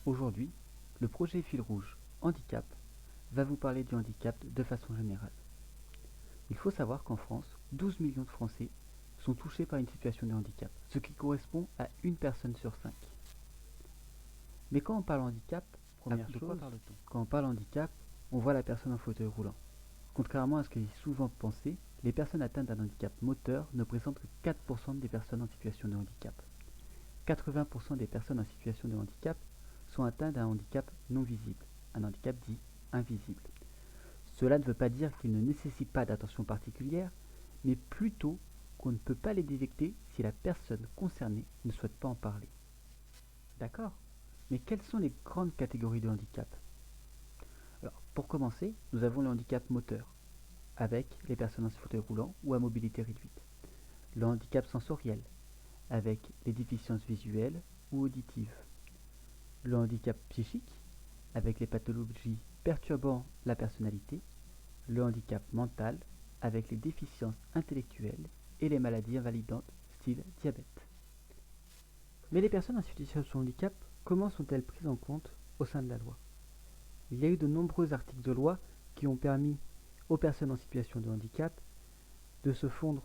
Aujourd'hui, le projet Fil Rouge Handicap va vous parler du handicap de façon générale. Il faut savoir qu'en France, 12 millions de Français sont touchés par une situation de handicap, ce qui correspond à une personne sur 5. Mais quand on parle handicap, quand on parle handicap, on voit la personne en fauteuil roulant. Contrairement à ce qui est souvent pensé, les personnes atteintes d'un handicap moteur ne présentent que 4% des personnes en situation de handicap. 80% des personnes en situation de handicap sont atteintes d'un handicap non visible, un handicap dit invisible. Cela ne veut pas dire qu'ils ne nécessitent pas d'attention particulière, mais plutôt qu'on ne peut pas les détecter si la personne concernée ne souhaite pas en parler. D'accord ? Mais quelles sont les grandes catégories de handicap ? Alors, pour commencer, nous avons le handicap moteur, avec les personnes en fauteuil roulant ou à mobilité réduite. Le handicap sensoriel, avec les déficiences visuelles ou auditives. Le handicap psychique, avec les pathologies perturbant la personnalité. Le handicap mental, avec les déficiences intellectuelles et les maladies invalidantes, style diabète. Mais les personnes en situation de handicap, comment sont-elles prises en compte au sein de la loi ? Il y a eu de nombreux articles de loi qui ont permis aux personnes en situation de handicap de se fondre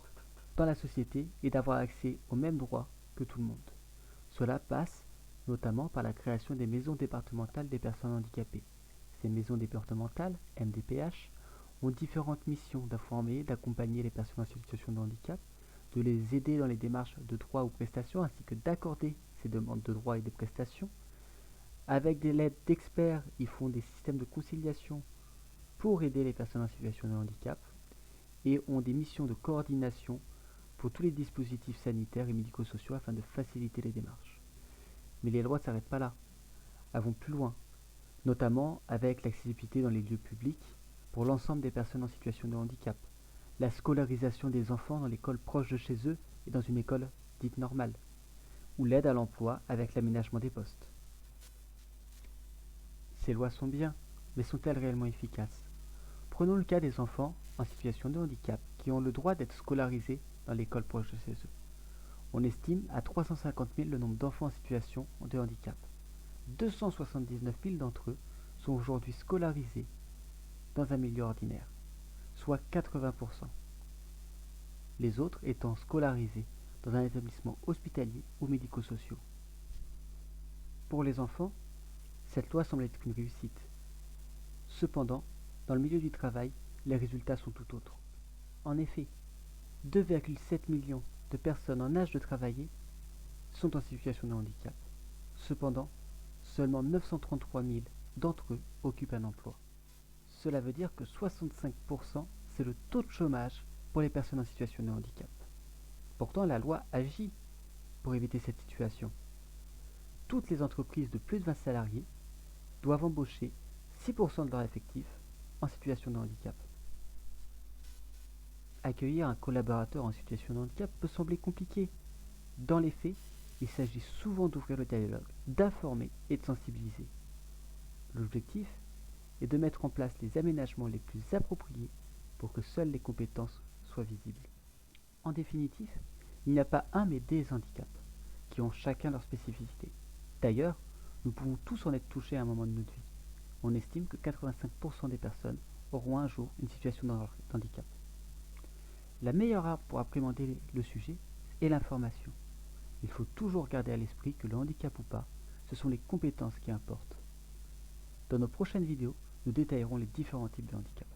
dans la société et d'avoir accès aux mêmes droits que tout le monde. Cela passe notamment par la création des maisons départementales des personnes handicapées. Ces maisons départementales, MDPH, ont différentes missions d'informer, d'accompagner les personnes en situation de handicap, de les aider dans les démarches de droits ou prestations, ainsi que d'accorder ces demandes de droits et de prestations. Avec des lettres d'experts, ils font des systèmes de conciliation pour aider les personnes en situation de handicap et ont des missions de coordination pour tous les dispositifs sanitaires et médico-sociaux afin de faciliter les démarches. Mais les lois ne s'arrêtent pas là, elles vont plus loin, notamment avec l'accessibilité dans les lieux publics pour l'ensemble des personnes en situation de handicap, la scolarisation des enfants dans l'école proche de chez eux et dans une école dite normale, ou l'aide à l'emploi avec l'aménagement des postes. Ces lois sont bien, mais sont-elles réellement efficaces ? Prenons le cas des enfants en situation de handicap qui ont le droit d'être scolarisés dans l'école proche de chez eux. On estime à 350 000 le nombre d'enfants en situation de handicap. 279 000 d'entre eux sont aujourd'hui scolarisés dans un milieu ordinaire, soit 80%. Les autres étant scolarisés dans un établissement hospitalier ou médico-sociaux. Pour les enfants, cette loi semble être une réussite. Cependant, dans le milieu du travail, les résultats sont tout autres. En effet, 2,7 millions de personnes en âge de travailler sont en situation de handicap. Cependant, seulement 933 000 d'entre eux occupent un emploi. Cela veut dire que 65%, c'est le taux de chômage pour les personnes en situation de handicap. Pourtant, la loi agit pour éviter cette situation. Toutes les entreprises de plus de 20 salariés doivent embaucher 6% de leur effectif en situation de handicap. Accueillir un collaborateur en situation de handicap peut sembler compliqué. Dans les faits, il s'agit souvent d'ouvrir le dialogue, d'informer et de sensibiliser. L'objectif est de mettre en place les aménagements les plus appropriés pour que seules les compétences soient visibles. En définitive, il n'y a pas un mais des handicaps, qui ont chacun leur spécificité. D'ailleurs, nous pouvons tous en être touchés à un moment de notre vie. On estime que 85% des personnes auront un jour une situation de handicap. La meilleure arme pour appréhender le sujet est l'information. Il faut toujours garder à l'esprit que le handicap ou pas, ce sont les compétences qui importent. Dans nos prochaines vidéos, nous détaillerons les différents types de handicap.